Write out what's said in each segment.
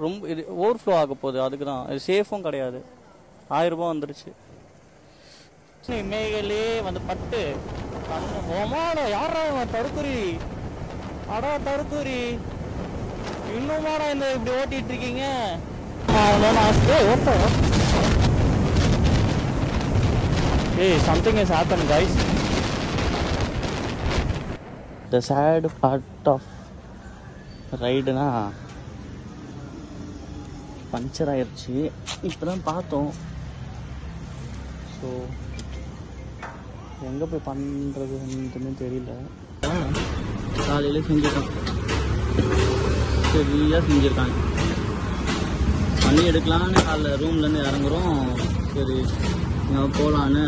ரொம்ப இது ஓவர்ஃப்ளோ ஆக போகுது. அதுக்கு தான் இது சேஃபும் கிடையாது. 1000 ரூபா வந்துருச்சு. இமேகளே வந்து பட்டு ஓமாடா யாரா தடுக்குறி அடா தடுக்குறி இன்னுமாடா இந்த இப்படி ஓட்டிட்டு இருக்கீங்க. Hey, something has happened, guys. The sad part of ride na puncture ஆயிடுச்சு. இப்போதான் பார்த்தோம். ஸோ எங்கே போய் பண்ணுறதுன்னு தெரியல. காலையில் செஞ்சுருக்கான், சரியாக செஞ்சுருக்காங்க. பண்ணி எடுக்கலான்னு காலைல ரூம்லேருந்து இறங்குறோம். சரி போகலான்னு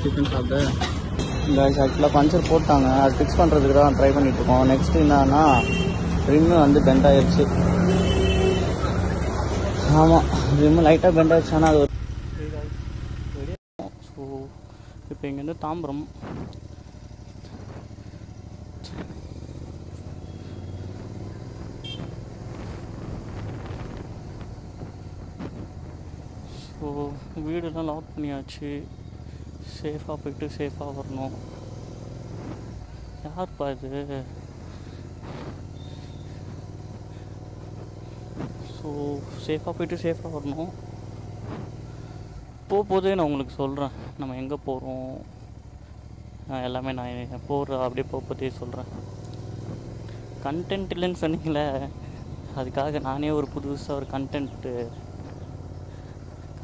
டிஃபன் சாப்பிட காய்ஸ். ஆக்சுவலாக பஞ்சர் போட்டாங்க, அது ஃபிக்ஸ் பண்ணுறதுக்கு தான் ட்ரை பண்ணிகிட்ருக்கோம். நெக்ஸ்ட் என்னன்னா ரிம்மு வந்து பெண்ட் ஆயிடுச்சு. ஆமாம், ரிம்மு லைட்டாக பெண்ட் ஆயிடுச்சு. ஆனால் அது ஸோ இப்போ இங்கேருந்து தாம்பரம் ஸோ வீடெல்லாம் லாக் பண்ணியாச்சு. சேஃபாக போய்ட்டு சேஃபாக வரணும். யார்ப்பா இது? ஸோ சேஃபாக போய்ட்டு சேஃபாக வரணும். போதே நான் உங்களுக்கு சொல்கிறேன் நம்ம எங்கே போகிறோம் எல்லாமே. நான் போகிற அப்படியே போதே சொல்கிறேன். கண்டென்ட் இல்லைன்னு சொன்னீங்களே, அதுக்காக நானே ஒரு புதுசாக ஒரு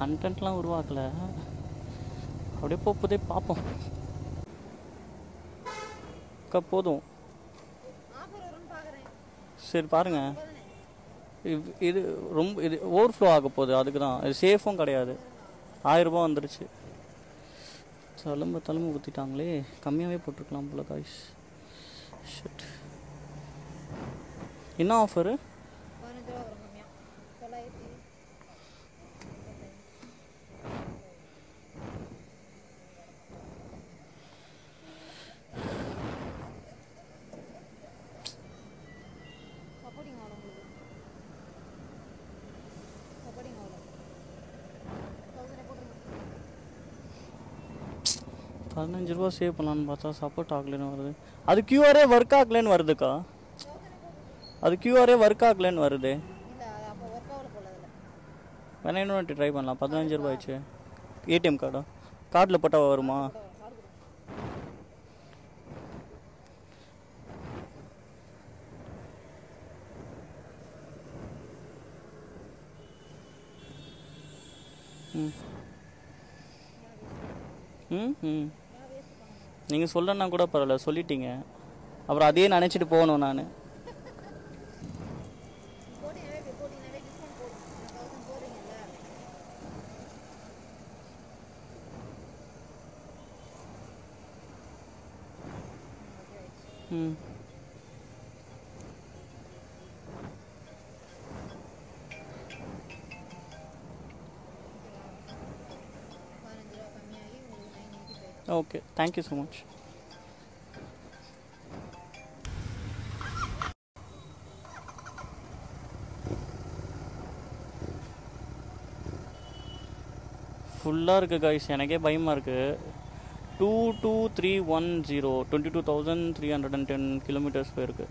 கண்டென்ட்லாம் உருவாக்கலை. அப்படியே போதே பார்ப்போம். போதும் சரி பாருங்கள். இது ரொம்ப இது ஓவர்ஃப்ளோ ஆக போகுது. அதுக்கு தான் இது சேஃபும் கிடையாது. 1000 ரூபா வந்துருச்சு. தழும்பு ஊற்றிட்டாங்களே, கம்மியாகவே போட்டிருக்கலாம் போல காய்ஸ். ஷிட். என்ன ஆஃபரு? $15 சேவ் பண்ணலான்னு பார்த்தா சப்போர்ட் ஆகலைன்னு வருது. அது கியூஆரே ஒர்க் ஆகலைன்னு வருதுக்கா. அது கியூஆரே ஒர்க் ஆகலைன்னு வருது. வேணா இன்னொரு ட்ரை பண்ணலாம். $15 ஆயிடுச்சு. ஏடிஎம் கார்டா? கார்டில் போட்டால் வருமா? நீங்கள் சொல்லணுன்னா கூட பரவாயில்ல, சொல்லிட்டீங்க. அப்புறம் அதையே நினச்சிட்டு போகணும் நான். Okay, thank you so much. ஃபுல்லாக இருக்குது காய்ஸ், எனக்கே பயமாக இருக்குது. 22310 22,310 கிலோமீட்டர்ஸ் போயிருக்கு.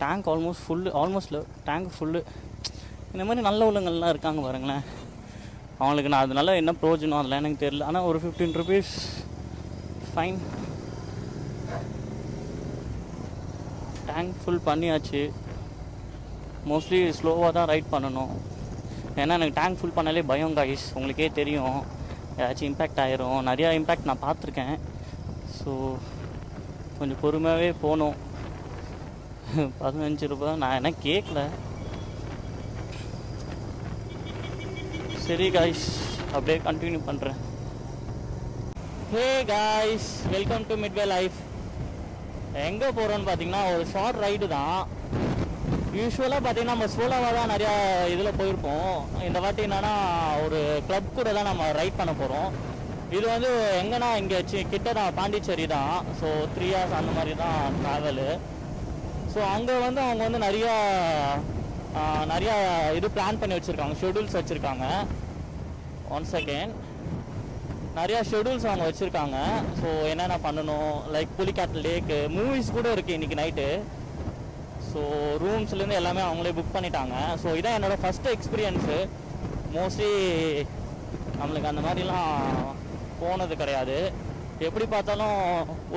Tank almost tank full. இந்த மாதிரி நல்ல உள்ளங்கள்லாம் இருக்காங்க பாருங்களேன். அவங்களுக்கு நான் அதனால என்ன ப்ரோஜனம் அதெல்லாம் எனக்கு தெரியல. ஆனால் ஒரு 15 rupees ஃபைன். டேங்க் ஃபுல் பண்ணியாச்சு. மோஸ்ட்லி ஸ்லோவாக தான் ரைட் பண்ணணும். ஏன்னா எனக்கு டேங்க் ஃபுல் பண்ணாலே பயம் காய்ஸ், உங்களுக்கே தெரியும். ஏதாச்சும் இம்பேக்ட் ஆயிரும். நிறையா இம்பேக்ட் நான் பார்த்துருக்கேன். ஸோ கொஞ்சம் பொறுமையாகவே போகணும். 15 ரூபா நான் என்ன கேட்கல. சரி காய்ஸ், அப்படியே கண்டினியூ பண்ணுறேன். Hey guys, welcome to Midway life. எங்கே போகிறோன்னு பார்த்தீங்கன்னா ஒரு ஷார்ட் ரைடு தான். யூஸ்வலாக பார்த்தீங்கன்னா நம்ம சோலோவாக தான் நிறையா இதில் போயிருப்போம். இந்த வாட்டி என்னென்னா ஒரு கிளப் கூட தான் நம்ம ரைட் பண்ண போகிறோம். இது வந்து எங்கன்னா இங்கே கிட்ட தான், பாண்டிச்சேரி தான். ஸோ 3 hours அந்த மாதிரி தான் ட்ராவலு. ஸோ அங்கே வந்து அவங்க வந்து நிறையா நிறையா இது பிளான் பண்ணி வச்சுருக்காங்க, ஷெடியூல்ஸ் வச்சுருக்காங்க. ஒன் செகண்ட், நிறையா ஷெடியூல்ஸ் அவங்க வச்சுருக்காங்க. ஸோ என்னென்ன பண்ணணும், லைக் புலிக்காட்டு லேக்கு, மூவிஸ் கூட இருக்குது இன்றைக்கி நைட்டு. ஸோ ரூம்ஸ்லேருந்து எல்லாமே அவங்களே புக் பண்ணிட்டாங்க. ஸோ இதான் என்னோடய ஃபஸ்ட்டு எக்ஸ்பீரியன்ஸு. மோஸ்ட்லி நம்மளுக்கு அந்த மாதிரிலாம் போனது கிடையாது. எப்படி பார்த்தாலும்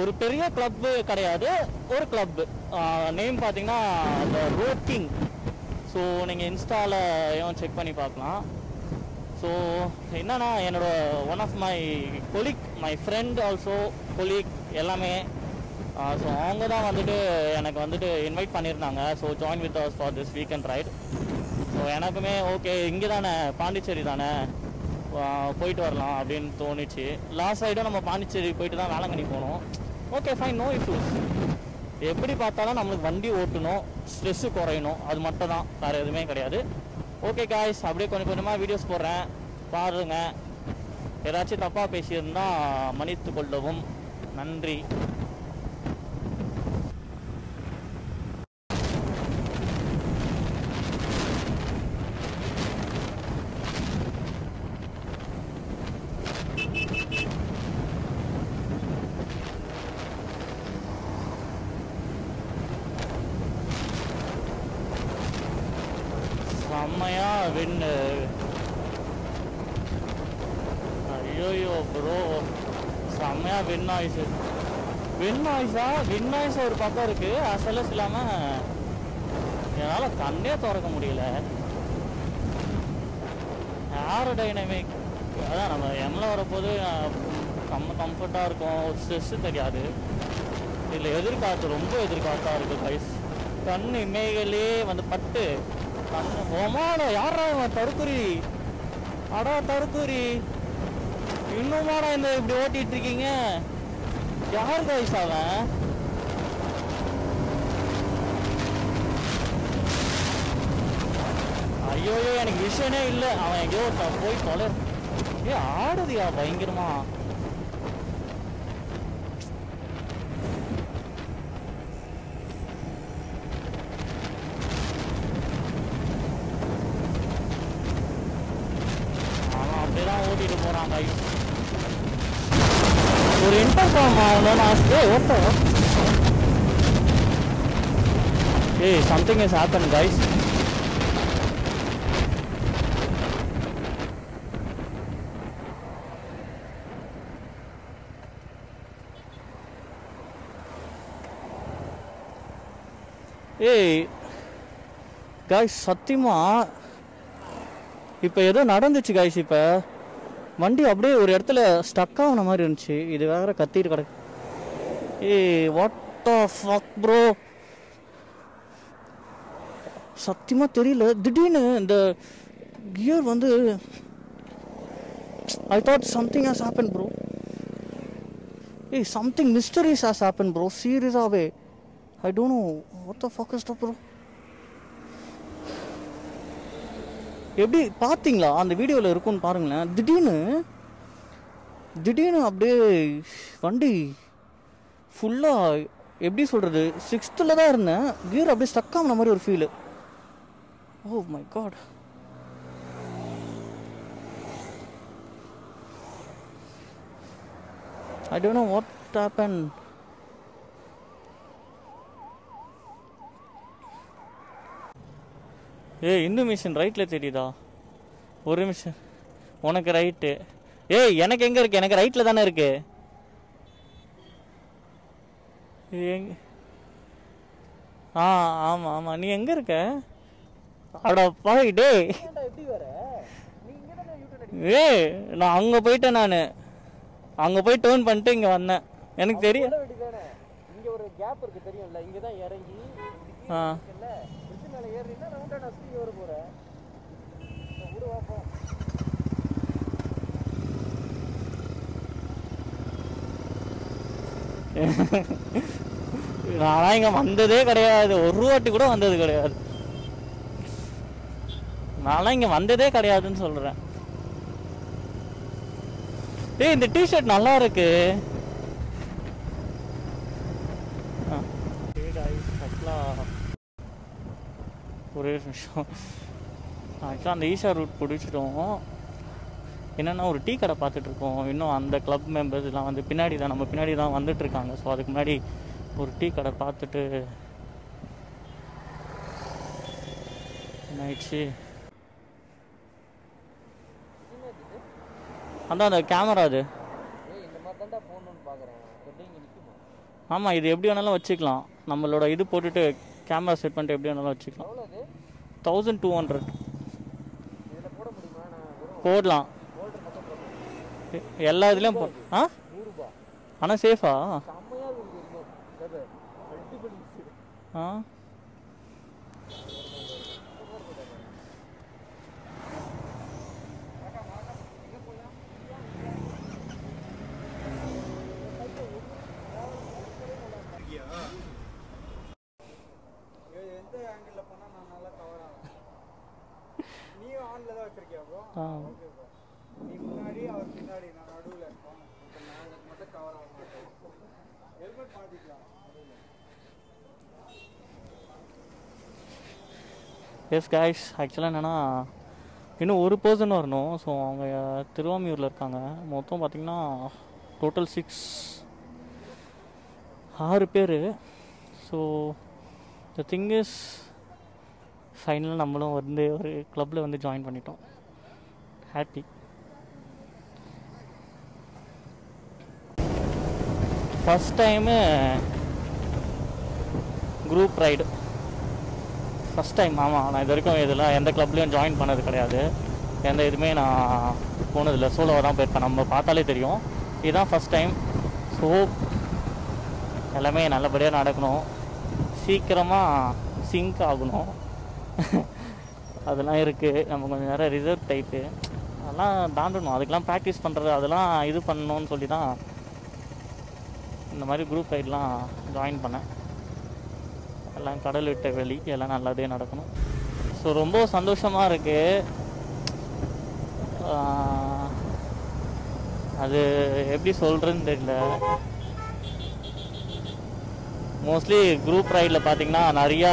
ஒரு பெரிய கிளப்பு கிடையாது, ஒரு நேம் பார்த்தீங்கன்னா த ரோட் கிங். ஸோ நீங்கள் இன்ஸ்டாவில் செக் பண்ணி பார்க்கலாம். ஸோ என்னன்னா என்னோட one of my colleague, my friend also colleague எல்லாமே. ஸோ அவங்க தான் வந்துட்டு எனக்கு வந்துட்டு இன்வைட் பண்ணியிருந்தாங்க. So join with us for this weekend right. So எனக்குமே ஓகே, இங்கே தானே, பாண்டிச்சேரி தானே, போயிட்டு வரலாம் அப்படின்னு தோணிச்சு. லாஸ்ட் ரைடும் நம்ம பாண்டிச்சேரி போயிட்டு தான் வேளாங்கண்ணி போனோம். Okay fine, no issues. எப்படி பார்த்தாலும் நம்மளுக்கு வண்டி ஓட்டணும், ஸ்ட்ரெஸ்ஸு குறையணும், அது மட்டும் தான், வேறு எதுவுமே கிடையாது. ஓகே காய்ஸ், அப்படியே கொஞ்சம் கொஞ்சமாக வீடியோஸ் போடுறேன், பாருங்கள். ஏதாச்சும் தப்பாக பேசியிருந்தால் மன்னித்து கொள்ளவும். நன்றி. செம்மையா வின்னு. ஐயோயோ ப்ரோ, செம்மையா வின் ஆயிடுச்சு. வின் ஆயிடுச்சா ஒரு பக்கம் இருக்கு. அசலஸ் இல்லாமல் என்னால் கண்ணே திறக்க முடியல. ஏரோடைனமிக் அதான், நம்ம எம்மில் வரப்போது கம்ஃபர்ட்டாக இருக்கும், ஸ்ட்ரெஸ்ஸு தெரியாது. இதில் எதிர்காற்று ரொம்ப எதிர்காற்றாக இருக்குது கைஸ். கண் இமைகளே வந்து பட்டு கண்ணு ஓமாட. யாரா தடுக்குறி? அடா தடுக்குறி, இன்னுமாடா இந்த இப்படி ஓட்டிட்டு இருக்கீங்க? யார் கைஸ் அவன்? ஐயோயோ, எனக்கு விஷயமே இல்லை. அவன் எங்கேயோ போய் தொலை. ஆடுதியா பயங்கரமா. அப்படிதான் ஓட்டிட்டு போறான் கைஸ். ஒரு இன்டர்ஃபார்ம் ஆகணும்னு ஆசை. ஏய், சம்திங் இஸ் ஹேப்பன் கைஸ். ஏய் கைஸ், சத்தியமா இப்போ ஏதோ நடந்துச்சு கைஸ். இப்போ வண்டி அப்படியே ஒரு இடத்துல ஸ்டக் ஆகுன மாதிரி இருந்துச்சு. இது வேற கத்திட்டு கிடக்கு. ஏய் வாட் த ஃபக் ப்ரோ, சத்தியமாக தெரியல. திடீர்னு இந்த கியர் வந்து I thought something has happen bro. ஏய் something mysteries has happen bro, சீரியஸாகவே. I don't know what the fuck is bro. எப்படி பார்த்தீங்களா? அந்த வீடியோவில் இருக்குன்னு பாருங்களேன். திடீர்னு அப்படியே வண்டி ஃபுல்லாக எப்படி சொல்கிறது, 6th தான் இருந்தேன், கியர் அப்படியே ஸ்டக் ஆன மாதிரி ஒரு feel. Oh my God. I don't know what happen. இந்த மிஷின் ரைட்டில் தெரியுதா? ஒரு மிஷின் உனக்கு ரைட்டு. எனக்கு எங்கே இருக்கு? எனக்கு ரைட்டில் தானே இருக்கு. ஆமாம் ஆமாம், நீ எங்கே இருக்க? அடப்பா டே. நான் அங்கே போயிட்டேன். நான் அங்கே போய் டேர்ன் பண்ணிட்டு இங்கே வந்தேன். எனக்கு தெரியும். இங்கே ஒரு கேப் இருக்கு தெரியும்ல, இங்கே தான் இறங்கி நான் இங்க வந்ததே கிடையாது, ஒரு வாட்டி கூட வந்தது கிடையாது. நான் இங்க வந்ததே கிடையாதுன்னு சொல்றேன். இந்த டிஷர்ட் நல்லா இருக்கு. ஒரே நிமிஷம். ஆக்சுவலாக அந்த ஈஷா ரூட் பிடிச்சிட்டோம். என்னென்னா ஒரு டீ கடை பார்த்துட்ருக்கோம். இன்னும் அந்த கிளப் மெம்பர்ஸ் எல்லாம் வந்து பின்னாடி தான் நம்ம பின்னாடி தான் வந்துட்டுருக்காங்க. ஸோ அதுக்கு முன்னாடி ஒரு டீ கடை பார்த்துட்டு என்ன ஆயிடுச்சு, அந்த கேமரா அது. ஆமாம், இது எப்படி வேணாலும் வச்சுக்கலாம். நம்மளோட இது போட்டுட்டு கேமரா செட் பண்ணிட்டு எப்படி வேணாலும் வச்சுக்கலாம். 1200 போடலாம். எல்லா இதுலேயும் ஆனால் சேஃபா? எஸ் கைஸ், ஆக்சுவலாக என்னென்னா இன்னும் ஒரு பர்சன் வரணும். ஸோ அவங்க திருவாமியூரில் இருக்காங்க. மொத்தம் பார்த்திங்கன்னா டோட்டல் 6 பேர். ஸோ த திங் இஸ் ஃபைனலாக நம்மளும் வந்து ஒரு கிளப்பில் வந்து ஜாயின் பண்ணிட்டோம். Happy. First time group ride. First time. ஆமாம், நான் இது வரைக்கும் இதெல்லாம் எந்த கிளப்லேயும் ஜாயின் பண்ணது கிடையாது. எந்த இதுவுமே நான் போனதில்லை. சோலோவாக தான் போயிருப்பேன். நம்ம பார்த்தாலே தெரியும். இதுதான் ஃபஸ்ட் டைம். ஸோ எல்லாமே நல்லபடியாக நடக்கணும். சீக்கிரமாக சிங்க் ஆகணும். அதெல்லாம் இருக்குது. நம்ம கொஞ்சம் நேரம் ரிசர்வ் டைப்பு அதெல்லாம் தாண்டணும். அதுக்கெலாம் ப்ராக்டிஸ் பண்ணுறது அதெல்லாம் இது பண்ணணும்னு சொல்லி தான் இந்த மாதிரி குரூப் ரைடெலாம் ஜாயின் பண்ணேன். எல்லாம் கடல் விட்ட வெளி, எல்லாம் நல்லதே நடக்கணும். ஸோ ரொம்ப சந்தோஷமாக இருக்குது. அது எப்படி சொல்கிறதுன்னு தெரியல. மோஸ்ட்லி குரூப் ரைடில் பார்த்திங்கன்னா நிறையா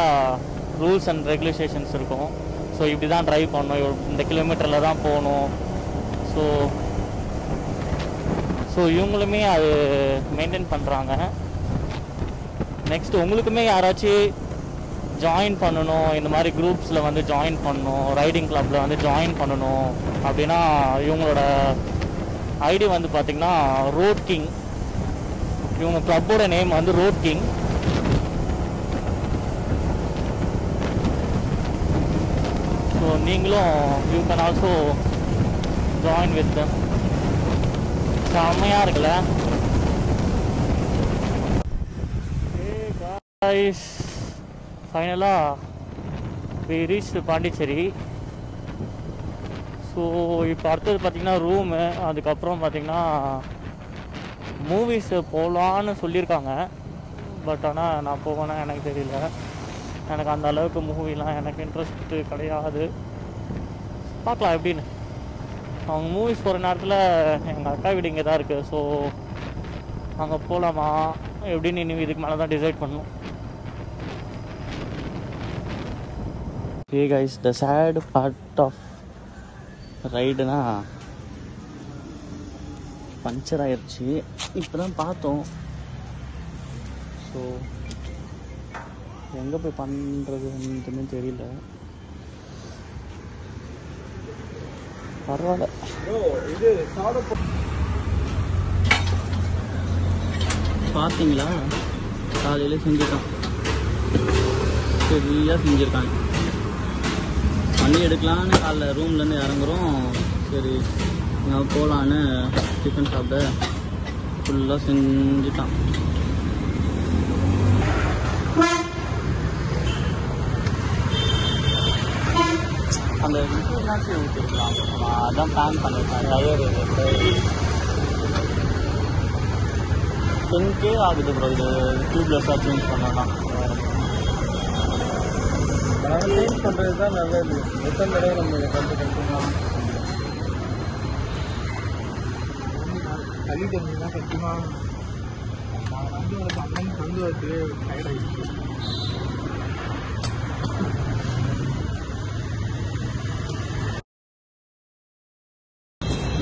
ரூல்ஸ் அண்ட் ரெகுலேஷன்ஸ் இருக்கும். ஸோ இப்படி தான் ட்ரைவ் பண்ணணும், இந்த கிலோமீட்டரில் தான் போகணும். ஸோ இவங்களுமே அது மெயின்டைன் பண்ணுறாங்க. நெக்ஸ்ட் உங்களுக்குமே யாராச்சும் ஜாயின் பண்ணணும், இந்த மாதிரி குரூப்ஸில் வந்து ஜாயின் பண்ணணும், ரைடிங் கிளப்பில் வந்து ஜாயின் பண்ணணும் அப்படின்னா இவங்களோட ஐடி வந்து பார்த்திங்கன்னா ரோட் கிங். இவங்க கிளப்போட நேம் வந்து ரோட் கிங். ஸோ நீங்களும் you can also join with them. செம்மையாக இருக்குல்ல? ஃபைனலாக we reached பாண்டிச்சேரி. ஸோ இப்போ அடுத்தது பார்த்திங்கன்னா ரூமு, அதுக்கப்புறம் பார்த்திங்கன்னா மூவிஸு போகலான்னு சொல்லியிருக்காங்க. பட் ஆனால் நான் போவேன்னா எனக்கு தெரியல. எனக்கு அந்த அளவுக்கு மூவிலாம் எனக்கு இன்ட்ரெஸ்ட்டு கிடையாது. பார்க்கலாம் எப்படின்னு. அவங்க மூவிஸ் போகிற நேரத்தில் எங்கள் அக்கா வீடு இங்கே தான் இருக்குது. ஸோ அங்கே போகலாமா எப்படின்னு இன்னும் இதுக்கு மேலே தான் டிசைட் பண்ணணும். Hey guys, the sad part of ரைடுனா பஞ்சர் ஆயிடுச்சு. இப்போ தான் பார்த்தோம். ஸோ எங்கே போய் பண்ணுறதுன்னு தெரியல. பரவாயில்ல. பார்த்தீங்களா, காலையில் செஞ்சுருக்கான். சரியாக செஞ்சுருக்காங்க. பண்ணி எடுக்கலான்னு காலைல ரூம்லேருந்து இறங்குறோம். சரி நான் போகலான்னு சிக்கன் சாப்பிட ஃபுல்லாக செஞ்சுட்டான். அந்த இதுனாச்சும் ஊற்றிருக்கலாம். அதான் பிளான் பண்ணியிருக்காங்க. அது ஒரு 10K ஆகுது ப்ரோ. இது டியூப்லெஸ்ஸாக சேஞ்ச் பண்ணலாம். சேஞ்ச் பண்ணுறது தான் நல்லது. எத்தனை தடவை நம்ம கற்றுக்கலாம். தள்ளி தண்ணினா சத்தியமாக நான் வந்து உங்களுக்கு அம்மன் கொண்டு வந்து டயர்ட் ஆகிடுச்சு.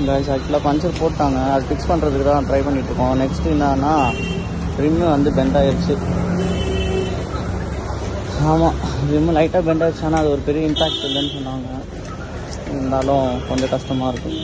கைஸ் ஆக்சுவலாக பஞ்சர் போட்டாங்க, அது ஃபிக்ஸ் பண்ணுறதுக்கு தான் ட்ரை பண்ணிகிட்ருக்கோம். நெக்ஸ்ட்டு என்னன்னா ரிம்மு வந்து பெண்ட் ஆகிடுச்சு. ஆமாம், ரிம்மு லைட்டாக பெண்ட் ஆகிடுச்சு. ஆனால் அது ஒரு பெரிய இம்பேக்ட் இல்லைன்னு சொன்னாங்க. இருந்தாலும் கொஞ்சம் கஷ்டமாக இருக்கும்.